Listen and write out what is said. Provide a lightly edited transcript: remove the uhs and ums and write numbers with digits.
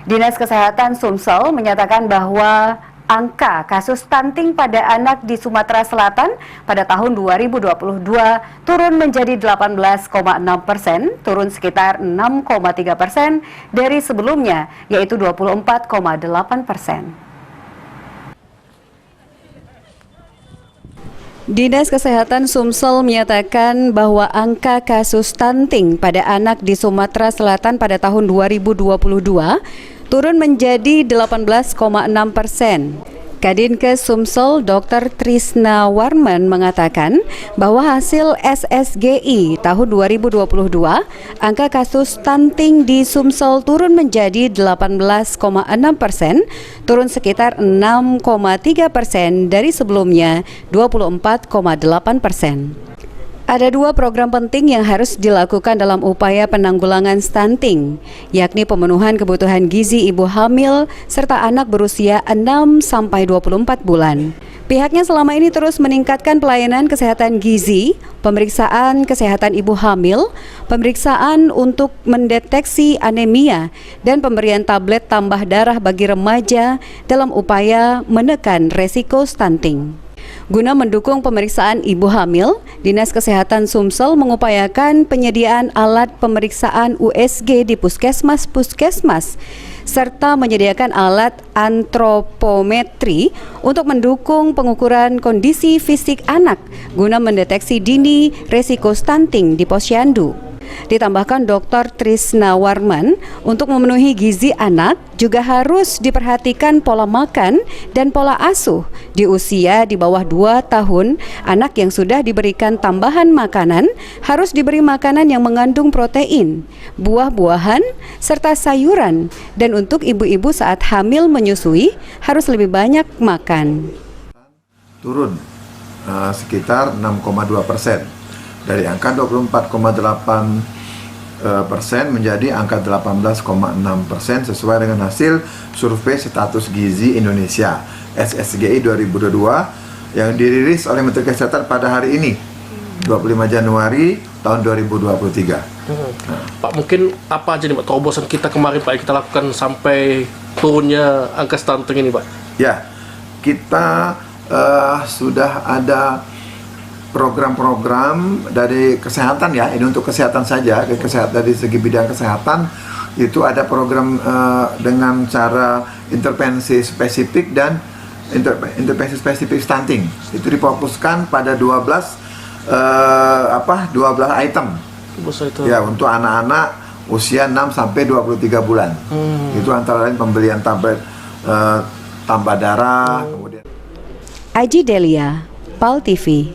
Dinas Kesehatan Sumsel menyatakan bahwa angka kasus stunting pada anak di Sumatera Selatan pada tahun 2022 turun menjadi 18,6%, turun sekitar 6,3% dari sebelumnya, yaitu 24,8%. Dinas Kesehatan Sumsel menyatakan bahwa angka kasus stunting pada anak di Sumatera Selatan pada tahun 2022 turun menjadi 18,6%. Kadinkes Sumsel Dr. Trisna Warman mengatakan bahwa hasil SSGI tahun 2022, angka kasus stunting di Sumsel turun menjadi 18,6%, turun sekitar 6,3% dari sebelumnya 24,8%. Ada dua program penting yang harus dilakukan dalam upaya penanggulangan stunting, yakni pemenuhan kebutuhan gizi ibu hamil serta anak berusia 6-24 bulan. Pihaknya selama ini terus meningkatkan pelayanan kesehatan gizi, pemeriksaan kesehatan ibu hamil, pemeriksaan untuk mendeteksi anemia, dan pemberian tablet tambah darah bagi remaja dalam upaya menekan resiko stunting. Guna mendukung pemeriksaan ibu hamil, Dinas Kesehatan Sumsel mengupayakan penyediaan alat pemeriksaan USG di puskesmas-puskesmas, serta menyediakan alat antropometri untuk mendukung pengukuran kondisi fisik anak guna mendeteksi dini risiko stunting di posyandu. Ditambahkan Dr. Trisna Warman, untuk memenuhi gizi anak juga harus diperhatikan pola makan dan pola asuh. Di usia di bawah 2 tahun, anak yang sudah diberikan tambahan makanan harus diberi makanan yang mengandung protein, buah-buahan, serta sayuran. Dan untuk ibu-ibu saat hamil menyusui harus lebih banyak makan. Turun sekitar 6,2%. Dari angka 24,8% menjadi angka 18,6% sesuai dengan hasil survei status gizi Indonesia SSGI 2022 yang dirilis oleh Menteri Kesehatan pada hari ini 25 Januari tahun 2023. Pak, mungkin apa aja nih Pak terobosan kita kemarin Pak yang kita lakukan sampai turunnya angka stunting ini Pak? Ya, kita sudah ada program-program dari kesehatan ya, ini untuk kesehatan saja, dari segi bidang kesehatan itu ada program dengan cara intervensi spesifik dan intervensi spesifik stunting. Itu difokuskan pada 12 item. Ya, untuk anak-anak usia 6 sampai 23 bulan. Itu antara lain pembelian tablet tambah darah, kemudian Aji Delia, PAL TV.